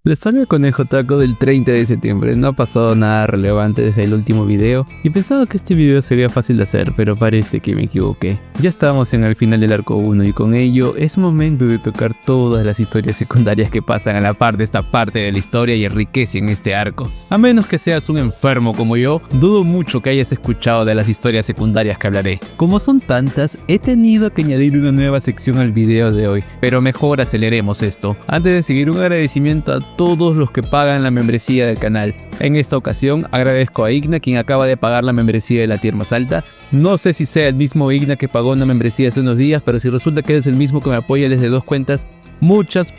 Les salió el conejo taco del 30 de septiembre, no ha pasado nada relevante desde el último video y pensaba que este video sería fácil de hacer, pero parece que me equivoqué. Ya estamos en el final del arco 1 y con ello es momento de tocar todas las historias secundarias que pasan a la par de esta parte de la historia y enriquecen este arco. A menos que seas un enfermo como yo, dudo mucho que hayas escuchado de las historias secundarias que hablaré. Como son tantas, he tenido que añadir una nueva sección al video de hoy, pero mejor aceleremos esto. Antes de seguir, un agradecimiento a todos los que pagan la membresía del canal. En esta ocasión agradezco a Igna, quien acaba de pagar la membresía de la tier más alta. No sé si sea el mismo Igna que pagó una membresía hace unos días, pero si resulta que es el mismo que me apoya desde dos cuentas, muchas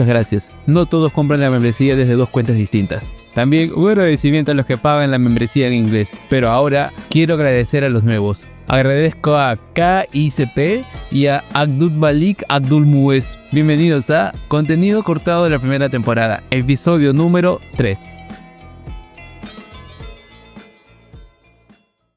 gracias. No todos compran la membresía desde dos cuentas distintas. También un agradecimiento a los que pagan la membresía en inglés, pero ahora quiero agradecer a los nuevos. Agradezco a KICP y a Abdul Malik Abdul Muez. Bienvenidos a contenido cortado de la primera temporada, episodio número 3.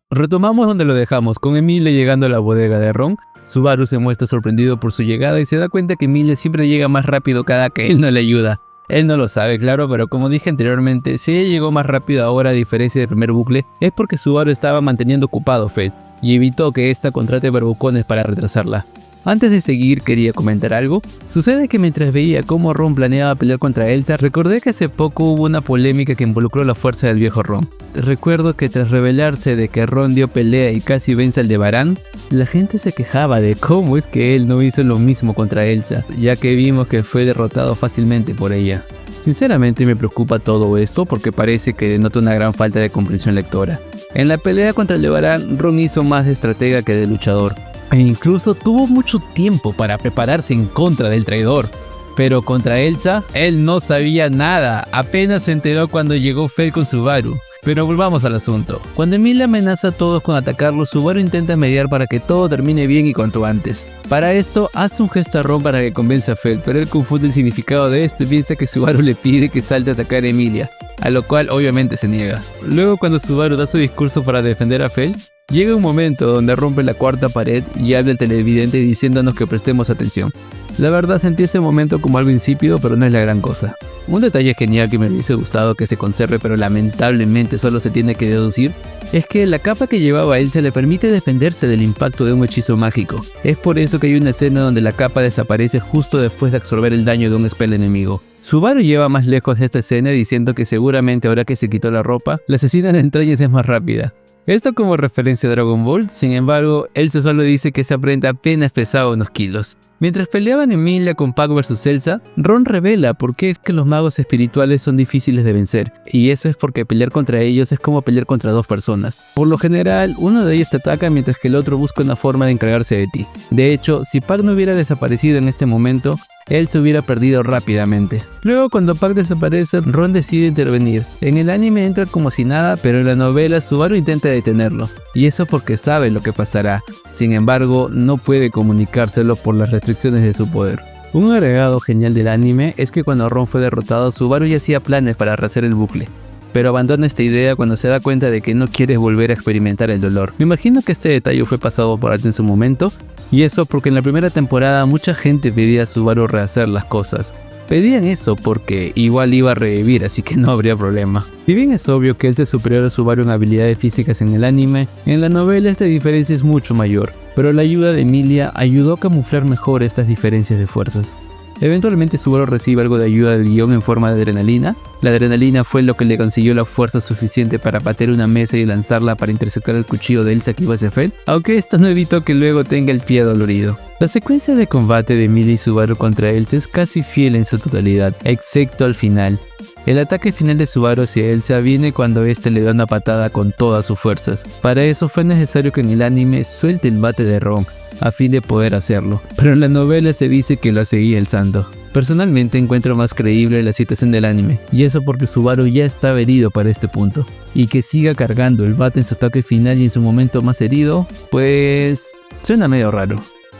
Retomamos donde lo dejamos, con Emilia llegando a la bodega de Ron. Subaru se muestra sorprendido por su llegada y se da cuenta que Emilia siempre llega más rápido cada que él no le ayuda. Él no lo sabe, claro, pero como dije anteriormente, si ella llegó más rápido ahora a diferencia del primer bucle, es porque Subaru estaba manteniendo ocupado a Fate y evitó que ésta contrate barbucones para retrasarla. Antes de seguir, quería comentar algo. Sucede que mientras veía cómo Ron planeaba pelear contra Elsa, recordé que hace poco hubo una polémica que involucró la fuerza del viejo Ron. Recuerdo que tras revelarse de que Ron dio pelea y casi vence al Aldebarán, la gente se quejaba de cómo es que él no hizo lo mismo contra Elsa, ya que vimos que fue derrotado fácilmente por ella. Sinceramente me preocupa todo esto porque parece que denota una gran falta de comprensión lectora. En la pelea contra el Aldebarán, Ron hizo más de estratega que de luchador, e incluso tuvo mucho tiempo para prepararse en contra del traidor. Pero contra Elsa, él no sabía nada, apenas se enteró cuando llegó Fate con Subaru. Pero volvamos al asunto. Cuando Emilia amenaza a todos con atacarlo, Subaru intenta mediar para que todo termine bien y cuanto antes. Para esto, hace un gesto a Ron para que convenza a Fate, pero él confunde el significado de esto y piensa que Subaru le pide que salte a atacar a Emilia, a lo cual obviamente se niega. Luego, cuando Subaru da su discurso para defender a Fate, llega un momento donde rompe la cuarta pared y habla el televidente diciéndonos que prestemos atención. La verdad sentí ese momento como algo insípido, pero no es la gran cosa. Un detalle genial que me hubiese gustado que se conserve, pero lamentablemente solo se tiene que deducir, es que la capa que llevaba Elsa le permite defenderse del impacto de un hechizo mágico. Es por eso que hay una escena donde la capa desaparece justo después de absorber el daño de un spell enemigo. Subaru lleva más lejos esta escena diciendo que seguramente ahora que se quitó la ropa, la asesina de entrañas es más rápida. Esto como referencia a Dragon Ball, sin embargo, Elsa solo dice que esa prenda apenas pesaba unos kilos. Mientras peleaban Emilia con Pac vs Elsa, Ron revela por qué es que los magos espirituales son difíciles de vencer, y eso es porque pelear contra ellos es como pelear contra dos personas. Por lo general, uno de ellos te ataca mientras que el otro busca una forma de encargarse de ti. De hecho, si Pac no hubiera desaparecido en este momento, él se hubiera perdido rápidamente. Luego, cuando Pac desaparece, Ron decide intervenir. En el anime entra como si nada, pero en la novela Subaru intenta detenerlo, y eso porque sabe lo que pasará. Sin embargo, no puede comunicárselo por las restricciones de su poder. Un agregado genial del anime es que cuando Ron fue derrotado, Subaru ya hacía planes para rehacer el bucle, pero abandona esta idea cuando se da cuenta de que no quiere volver a experimentar el dolor. Me imagino que este detalle fue pasado por alto en su momento, y eso porque en la primera temporada mucha gente pedía a Subaru rehacer las cosas. Pedían eso porque igual iba a revivir, así que no habría problema. Si bien es obvio que él es superior a Subaru en habilidades físicas en el anime, en la novela esta diferencia es mucho mayor, pero la ayuda de Emilia ayudó a camuflar mejor estas diferencias de fuerzas. Eventualmente Subaru recibe algo de ayuda del guión en forma de adrenalina. La adrenalina fue lo que le consiguió la fuerza suficiente para patear una mesa y lanzarla para interceptar el cuchillo de Elsa que iba hacia Fate, aunque esto no evitó que luego tenga el pie dolorido. La secuencia de combate de Emilia y Subaru contra Elsa es casi fiel en su totalidad, excepto al final. El ataque final de Subaru hacia Elsa viene cuando éste le da una patada con todas sus fuerzas. Para eso fue necesario que en el anime suelte el bate de Ron, a fin de poder hacerlo, pero en la novela se dice que lo seguía el santo. Personalmente encuentro más creíble la situación del anime, y eso porque Subaru ya estaba herido para este punto, y que siga cargando el bate en su ataque final y en su momento más herido, pues suena medio raro.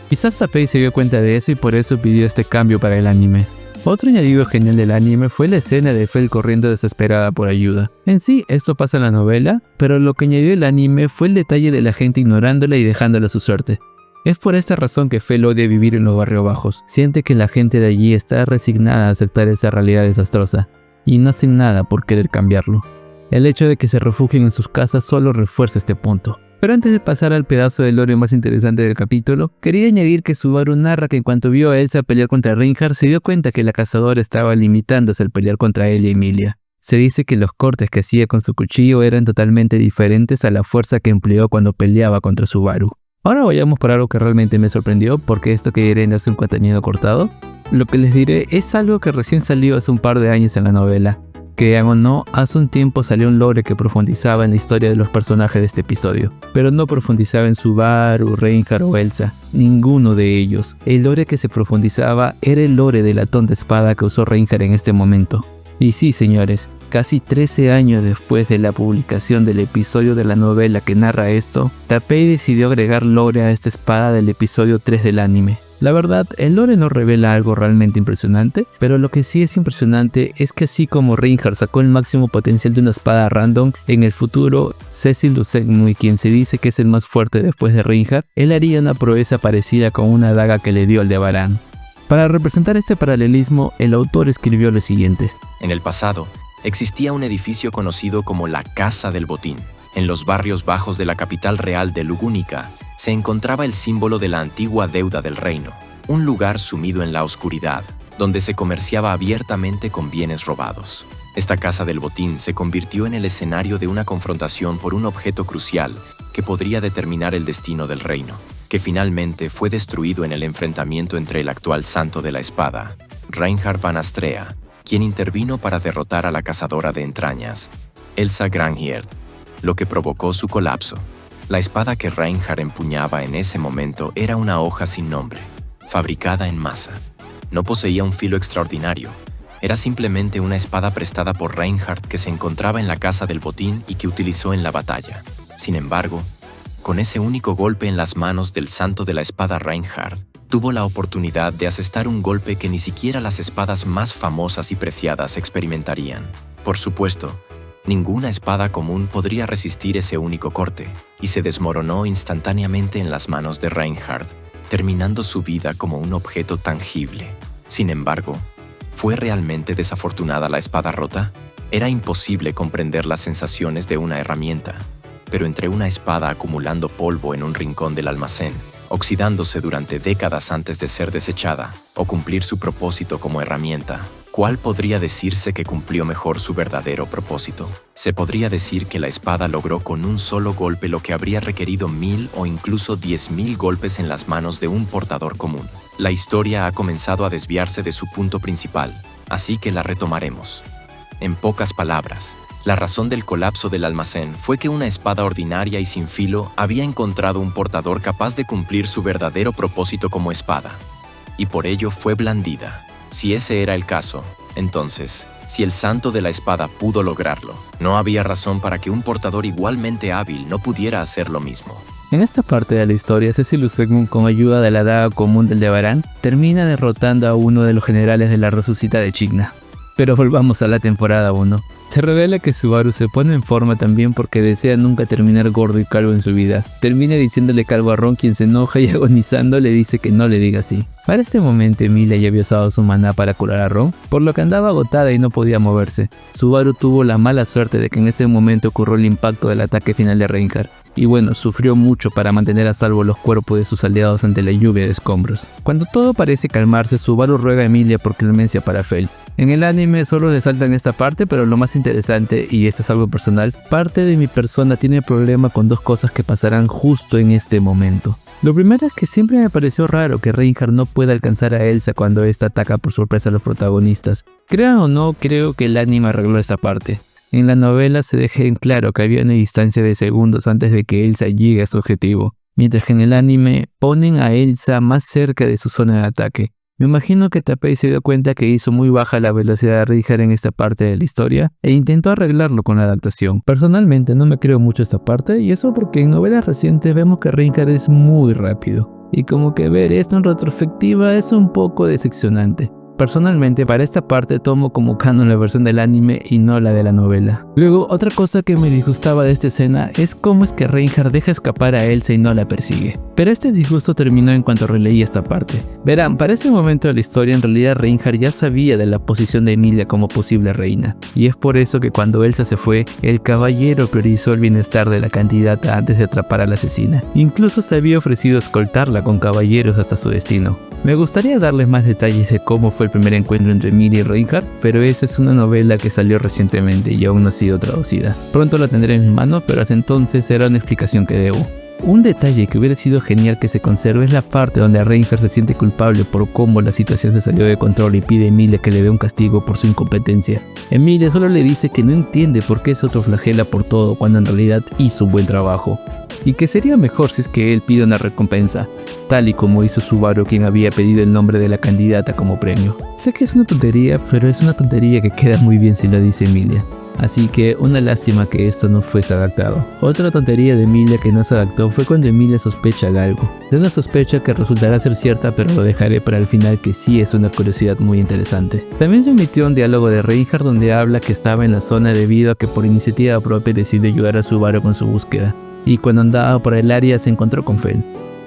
Quizás Tapei se dio cuenta de eso y por eso pidió este cambio para el anime. Otro añadido genial del anime fue la escena de Fate corriendo desesperada por ayuda. En sí, esto pasa en la novela, pero lo que añadió el anime fue el detalle de la gente ignorándola y dejándola a su suerte. Es por esta razón que Fel odia vivir en los barrios bajos. Siente que la gente de allí está resignada a aceptar esa realidad desastrosa y no hacen nada por querer cambiarlo. El hecho de que se refugien en sus casas solo refuerza este punto. Pero antes de pasar al pedazo de lore más interesante del capítulo, quería añadir que Subaru narra que en cuanto vio a Elsa pelear contra Reinhardt se dio cuenta que la cazadora estaba limitándose al pelear contra él y Emilia. Se dice que los cortes que hacía con su cuchillo eran totalmente diferentes a la fuerza que empleó cuando peleaba contra Subaru. Ahora vayamos por algo que realmente me sorprendió, porque esto que diré no es un contenido cortado. Lo que les diré es algo que recién salió hace un par de años en la novela. Crean o no, hace un tiempo salió un lore que profundizaba en la historia de los personajes de este episodio, pero no profundizaba en Subaru, Reinhardt o Elsa, ninguno de ellos. El lore que se profundizaba era el lore de la tonta espada que usó Reinhardt en este momento. Y sí, señores, casi 13 años después de la publicación del episodio de la novela que narra esto, Tappei decidió agregar lore a esta espada del episodio 3 del anime. La verdad, el lore no revela algo realmente impresionante, pero lo que sí es impresionante es que así como Reinhardt sacó el máximo potencial de una espada random, en el futuro, Cecil Lusenmui, quien se dice que es el más fuerte después de Reinhardt, él haría una proeza parecida con una daga que le dio Aldebarán. Para representar este paralelismo, el autor escribió lo siguiente. En el pasado, existía un edificio conocido como la Casa del Botín. En los barrios bajos de la capital real de Lugúnica, se encontraba el símbolo de la antigua deuda del reino, un lugar sumido en la oscuridad, donde se comerciaba abiertamente con bienes robados. Esta casa del botín se convirtió en el escenario de una confrontación por un objeto crucial que podría determinar el destino del reino, que finalmente fue destruido en el enfrentamiento entre el actual santo de la espada, Reinhardt van Astrea, quien intervino para derrotar a la cazadora de entrañas, Elsa Granhierd, lo que provocó su colapso. La espada que Reinhardt empuñaba en ese momento era una hoja sin nombre, fabricada en masa. No poseía un filo extraordinario, era simplemente una espada prestada por Reinhardt que se encontraba en la casa del botín y que utilizó en la batalla. Sin embargo, con ese único golpe en las manos del santo de la espada Reinhardt, tuvo la oportunidad de asestar un golpe que ni siquiera las espadas más famosas y preciadas experimentarían. Por supuesto, ninguna espada común podría resistir ese único corte, y se desmoronó instantáneamente en las manos de Reinhardt, terminando su vida como un objeto tangible. Sin embargo, ¿fue realmente desafortunada la espada rota? Era imposible comprender las sensaciones de una herramienta, pero entre una espada acumulando polvo en un rincón del almacén, oxidándose durante décadas antes de ser desechada, o cumplir su propósito como herramienta, ¿cuál podría decirse que cumplió mejor su verdadero propósito? Se podría decir que la espada logró con un solo golpe lo que habría requerido 1000 o incluso 10.000 golpes en las manos de un portador común. La historia ha comenzado a desviarse de su punto principal, así que la retomaremos. En pocas palabras, la razón del colapso del almacén fue que una espada ordinaria y sin filo había encontrado un portador capaz de cumplir su verdadero propósito como espada, y por ello fue blandida. Si ese era el caso, entonces, si el santo de la espada pudo lograrlo, no había razón para que un portador igualmente hábil no pudiera hacer lo mismo. En esta parte de la historia, Cecil Lusenmui, con ayuda de la daga común del Aldebarán, termina derrotando a uno de los generales de la Resucita de Chigna. Pero volvamos a la temporada 1. Se revela que Subaru se pone en forma también porque desea nunca terminar gordo y calvo en su vida. Termina diciéndole calvo a Ron, quien se enoja y agonizando le dice que no le diga así. Para este momento Emilia ya había usado su maná para curar a Ron, por lo que andaba agotada y no podía moverse. Subaru tuvo la mala suerte de que en ese momento ocurrió el impacto del ataque final de Reinhardt. Y bueno, sufrió mucho para mantener a salvo los cuerpos de sus aliados ante la lluvia de escombros. Cuando todo parece calmarse, Subaru ruega a Emilia por clemencia para Fel. En el anime solo resaltan esta parte, pero lo más interesante, y esto es algo personal, parte de mi persona tiene problema con dos cosas que pasarán justo en este momento. Lo primero es que siempre me pareció raro que Reinhardt no pueda alcanzar a Elsa cuando ésta ataca por sorpresa a los protagonistas. Crean o no, creo que el anime arregló esta parte. En la novela se deja en claro que había una distancia de segundos antes de que Elsa llegue a su objetivo, mientras que en el anime ponen a Elsa más cerca de su zona de ataque. Me imagino que Tappei se dio cuenta que hizo muy baja la velocidad de Reinhardt en esta parte de la historia e intentó arreglarlo con la adaptación. Personalmente no me creo mucho esta parte, y eso porque en novelas recientes vemos que Reinhardt es muy rápido, y como que ver esto en retrospectiva es un poco decepcionante. Personalmente, para esta parte tomo como canon la versión del anime y no la de la novela. Luego, otra cosa que me disgustaba de esta escena es cómo es que Reinhardt deja escapar a Elsa y no la persigue. Pero este disgusto terminó en cuanto releí esta parte. Verán, para este momento de la historia en realidad Reinhardt ya sabía de la posición de Emilia como posible reina. Y es por eso que cuando Elsa se fue, el caballero priorizó el bienestar de la candidata antes de atrapar a la asesina. Incluso se había ofrecido escoltarla con caballeros hasta su destino. Me gustaría darles más detalles de cómo fue el primer encuentro entre Emilia y Reinhardt, pero esa es una novela que salió recientemente y aún no ha sido traducida. Pronto la tendré en mis manos, pero hasta entonces será una explicación que debo. Un detalle que hubiera sido genial que se conserve es la parte donde Reinhardt se siente culpable por cómo la situación se salió de control y pide a Emilia que le dé un castigo por su incompetencia. Emilia solo le dice que no entiende por qué se autoflagela por todo cuando en realidad hizo un buen trabajo, y que sería mejor si es que él pide una recompensa, tal y como hizo Subaru, quien había pedido el nombre de la candidata como premio. Sé que es una tontería, pero es una tontería que queda muy bien si lo dice Emilia. Así que una lástima que esto no fuese adaptado. Otra tontería de Emilia que no se adaptó fue cuando Emilia sospecha de algo. De una sospecha que resultará ser cierta, pero lo dejaré para el final, que sí es una curiosidad muy interesante. También se emitió un diálogo de Reinhardt donde habla que estaba en la zona debido a que por iniciativa propia decidió ayudar a Subaru con su búsqueda, y cuando andaba por el área se encontró con Fel.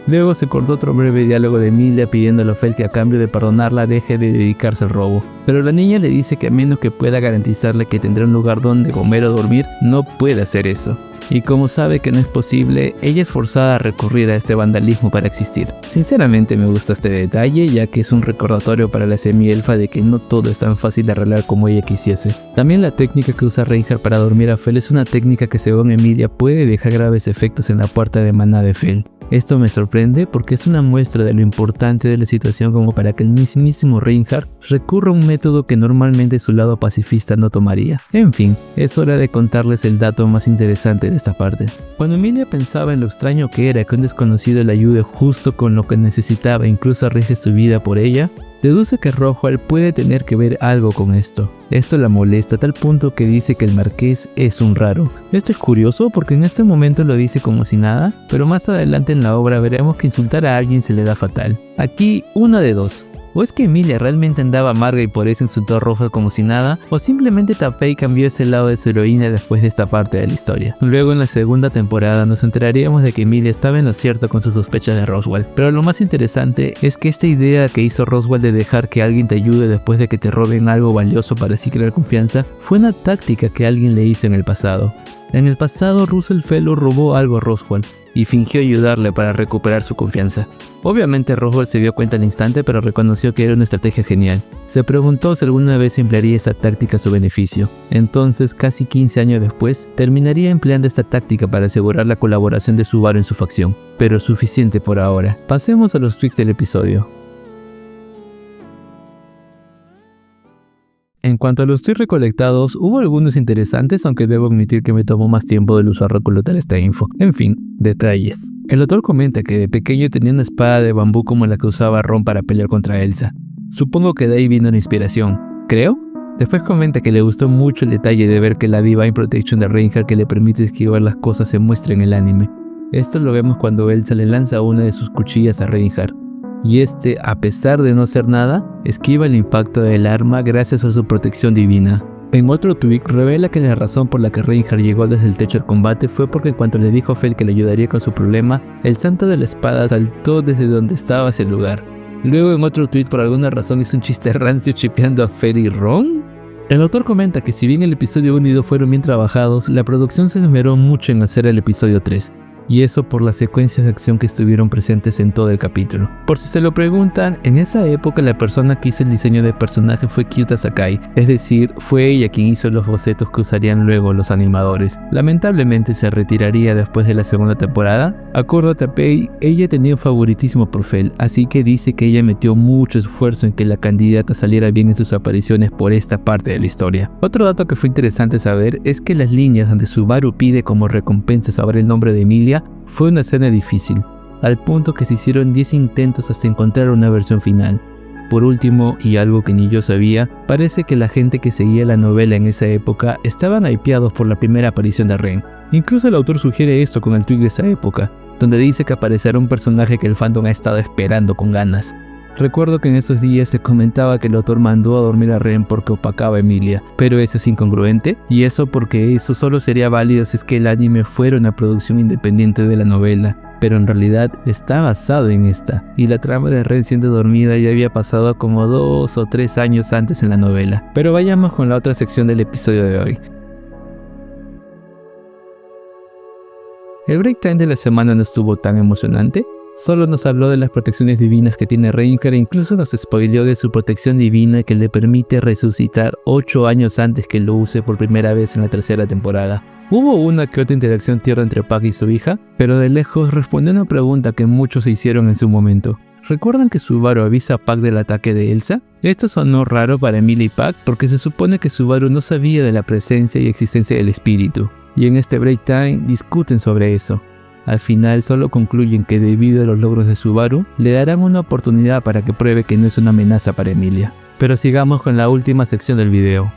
Luego se cortó otro breve diálogo de Emilia pidiéndole a Fel que a cambio de perdonarla deje de dedicarse al robo. Pero la niña le dice que a menos que pueda garantizarle que tendrá un lugar donde comer o dormir, no puede hacer eso. Y como sabe que no es posible, ella es forzada a recurrir a este vandalismo para existir. Sinceramente me gusta este detalle, ya que es un recordatorio para la semi-elfa de que no todo es tan fácil de arreglar como ella quisiese. También la técnica que usa Reinhardt para dormir a Fel es una técnica que según Emilia puede dejar graves efectos en la puerta de maná de Fel. Esto me sorprende porque es una muestra de lo importante de la situación como para que el mismísimo Reinhardt recurra a un método que normalmente su lado pacifista no tomaría. En fin, es hora de contarles el dato más interesante de esta parte. Cuando Emilia pensaba en lo extraño que era que un desconocido le ayude justo con lo que necesitaba e incluso arriesgue su vida por ella, deduce que Roswell puede tener que ver algo con esto. Esto la molesta a tal punto que dice que el marqués es un raro. Esto es curioso porque en este momento lo dice como si nada, pero más adelante en la obra veremos que insultar a alguien se le da fatal. Aquí una de dos. ¿O es que Emilia realmente andaba amarga y por eso insultó a Roswell como si nada? ¿O simplemente Tapei cambió ese lado de su heroína después de esta parte de la historia? Luego en la segunda temporada nos enteraríamos de que Emilia estaba en lo cierto con sus sospechas de Roswell. Pero lo más interesante es que esta idea que hizo Roswell de dejar que alguien te ayude después de que te roben algo valioso para así crear confianza, fue una táctica que alguien le hizo en el pasado. En el pasado Russell Fellow robó algo a Roswell y fingió ayudarle para recuperar su confianza. Obviamente Roswell se dio cuenta al instante, pero reconoció que era una estrategia genial. Se preguntó si alguna vez emplearía esta táctica a su beneficio. Entonces, casi 15 años después, terminaría empleando esta táctica para asegurar la colaboración de Subaru en su facción. Pero suficiente por ahora. Pasemos a los tweets del episodio. En cuanto a los tweets recolectados, hubo algunos interesantes, aunque debo admitir que me tomó más tiempo del usuario recolectar esta info. En fin, detalles. El autor comenta que de pequeño tenía una espada de bambú como la que usaba Ron para pelear contra Elsa. Supongo que de ahí vino la inspiración, ¿creo? Después comenta que le gustó mucho el detalle de ver que la Divine Protection de Reinhardt que le permite esquivar las cosas se muestra en el anime. Esto lo vemos cuando Elsa le lanza una de sus cuchillas a Reinhardt. Y este, a pesar de no ser nada, esquiva el impacto del arma gracias a su protección divina. En otro tweet revela que la razón por la que Reinhardt llegó desde el techo al combate fue porque en cuanto le dijo a Fel que le ayudaría con su problema, el santo de la espada saltó desde donde estaba hacia el lugar. Luego en otro tweet por alguna razón hizo un chiste rancio chipeando a Fel y Ron. El autor comenta que si bien el episodio 1 y 2 fueron bien trabajados, la producción se esmeró mucho en hacer el episodio 3. Y eso por las secuencias de acción que estuvieron presentes en todo el capítulo. Por si se lo preguntan, en esa época la persona que hizo el diseño de personaje fue Kyuta Sakai, es decir, fue ella quien hizo los bocetos que usarían luego los animadores. Lamentablemente se retiraría después de la segunda temporada. Acorde a Tapei, ella tenía un favoritismo por Fel, así que dice que ella metió mucho esfuerzo en que la candidata saliera bien en sus apariciones por esta parte de la historia. Otro dato que fue interesante saber es que las líneas donde Subaru pide como recompensa saber el nombre de Emilia fue una escena difícil, al punto que se hicieron 10 intentos hasta encontrar una versión final. Por último, y algo que ni yo sabía, parece que la gente que seguía la novela en esa época estaban hypeados por la primera aparición de Ren. Incluso el autor sugiere esto con el tweet de esa época, donde dice que aparecerá un personaje que el fandom ha estado esperando con ganas. Recuerdo que en esos días se comentaba que el autor mandó a dormir a Ren porque opacaba a Emilia, pero eso es incongruente, y eso porque eso solo sería válido si es que el anime fuera una producción independiente de la novela. Pero en realidad está basado en esta, y la trama de Ren siendo dormida ya había pasado como 2 o 3 años antes en la novela. Pero vayamos con la otra sección del episodio de hoy. El break time de la semana no estuvo tan emocionante. Solo nos habló de las protecciones divinas que tiene Reinhardt e incluso nos spoileó de su protección divina que le permite resucitar 8 años antes que lo use por primera vez en la tercera temporada. Hubo una que otra interacción tierna entre Pac y su hija, pero de lejos respondió a una pregunta que muchos se hicieron en su momento. ¿Recuerdan que Subaru avisa a Pac del ataque de Elsa? Esto sonó raro para Emilia y Pac porque se supone que Subaru no sabía de la presencia y existencia del espíritu, y en este break time discuten sobre eso. Al final solo concluyen que debido a los logros de Subaru, le darán una oportunidad para que pruebe que no es una amenaza para Emilia. Pero sigamos con la última sección del video.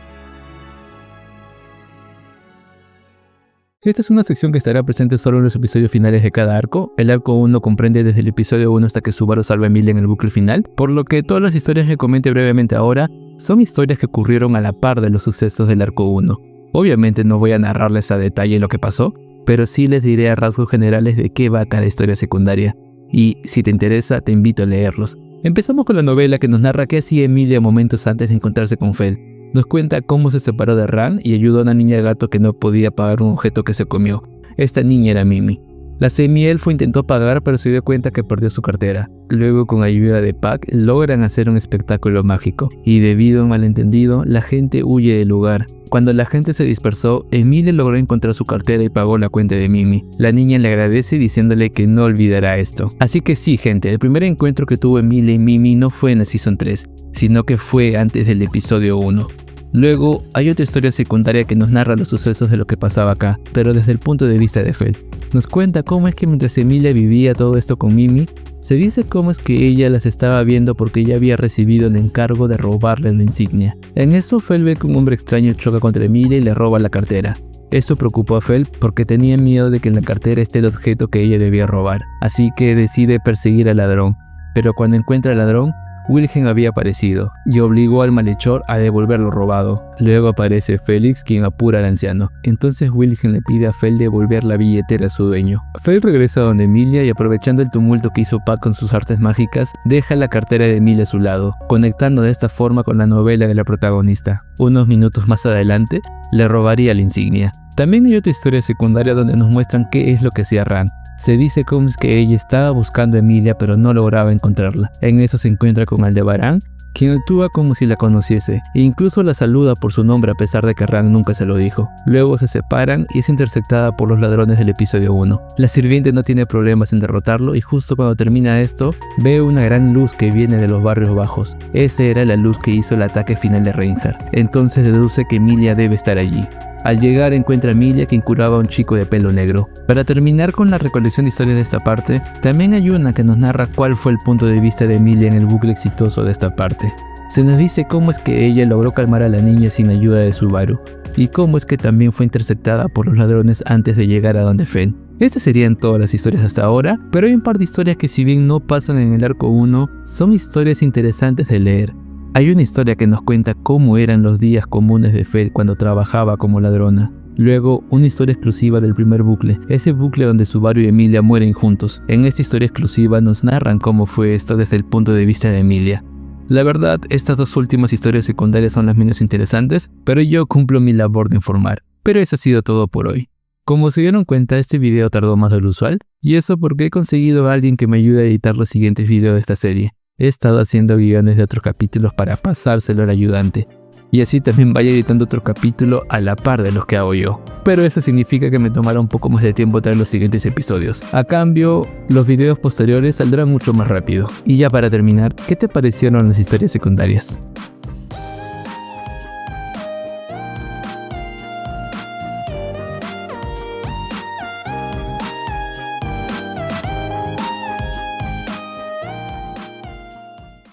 Esta es una sección que estará presente solo en los episodios finales de cada arco. El arco 1 comprende desde el episodio 1 hasta que Subaru salva a Emilia en el bucle final, por lo que todas las historias que comente brevemente ahora son historias que ocurrieron a la par de los sucesos del arco 1. Obviamente no voy a narrarles a detalle lo que pasó, pero sí les diré a rasgos generales de qué va cada historia secundaria, y si te interesa te invito a leerlos. Empezamos con la novela que nos narra qué hacía Emilia momentos antes de encontrarse con Fel. Nos cuenta cómo se separó de Ran y ayudó a una niña gato que no podía pagar un objeto que se comió. Esta niña era Mimi. La semi-elfo intentó pagar pero se dio cuenta que perdió su cartera. Luego con ayuda de Pac logran hacer un espectáculo mágico y debido a un malentendido la gente huye del lugar. Cuando la gente se dispersó, Emilia logró encontrar su cartera y pagó la cuenta de Mimi. La niña le agradece diciéndole que no olvidará esto. Así que sí gente, el primer encuentro que tuvo Emilia y Mimi no fue en la Season 3, sino que fue antes del episodio 1. Luego hay otra historia secundaria que nos narra los sucesos de lo que pasaba acá, pero desde el punto de vista de Fel. Nos cuenta cómo es que mientras Emilia vivía todo esto con Mimi, se dice cómo es que ella las estaba viendo porque ella había recibido el encargo de robarle la insignia. En eso Fel ve que un hombre extraño choca contra Emilia y le roba la cartera. Esto preocupó a Fel porque tenía miedo de que en la cartera esté el objeto que ella debía robar, así que decide perseguir al ladrón, pero cuando encuentra al ladrón, Wilhelm había aparecido y obligó al malhechor a devolver lo robado. Luego aparece Félix, quien apura al anciano. Entonces Wilhelm le pide a Fel devolver la billetera a su dueño. Fel regresa donde Emilia y aprovechando el tumulto que hizo Pac con sus artes mágicas, deja la cartera de Emilia a su lado, conectando de esta forma con la novela de la protagonista. Unos minutos más adelante, le robaría la insignia. También hay otra historia secundaria donde nos muestran qué es lo que hacía Ran. Se dice como es que ella estaba buscando a Emilia pero no lograba encontrarla. En eso se encuentra con Aldebarán, quien actúa como si la conociese e incluso la saluda por su nombre a pesar de que Ran nunca se lo dijo. Luego se separan y es interceptada por los ladrones del episodio 1. La sirviente no tiene problemas en derrotarlo y justo cuando termina esto, ve una gran luz que viene de los barrios bajos. Esa era la luz que hizo el ataque final de Reinhardt. Entonces deduce que Emilia debe estar allí. Al llegar encuentra a Emilia quien curaba a un chico de pelo negro. Para terminar con la recolección de historias de esta parte, también hay una que nos narra cuál fue el punto de vista de Emilia en el bucle exitoso de esta parte. Se nos dice cómo es que ella logró calmar a la niña sin ayuda de Subaru, y cómo es que también fue interceptada por los ladrones antes de llegar a donde Fel. Estas serían todas las historias hasta ahora, pero hay un par de historias que si bien no pasan en el arco 1, son historias interesantes de leer. Hay una historia que nos cuenta cómo eran los días comunes de Fel cuando trabajaba como ladrona. Luego, una historia exclusiva del primer bucle, ese bucle donde Subaru y Emilia mueren juntos. En esta historia exclusiva nos narran cómo fue esto desde el punto de vista de Emilia. La verdad, estas dos últimas historias secundarias son las menos interesantes, pero yo cumplo mi labor de informar. Pero eso ha sido todo por hoy. Como se dieron cuenta, este video tardó más de lo usual, y eso porque he conseguido a alguien que me ayude a editar los siguientes videos de esta serie. He estado haciendo guiones de otros capítulos para pasárselo al ayudante, y así también vaya editando otro capítulo a la par de los que hago yo. Pero eso significa que me tomará un poco más de tiempo traer los siguientes episodios. A cambio, los videos posteriores saldrán mucho más rápido. Y ya para terminar, ¿qué te parecieron las historias secundarias?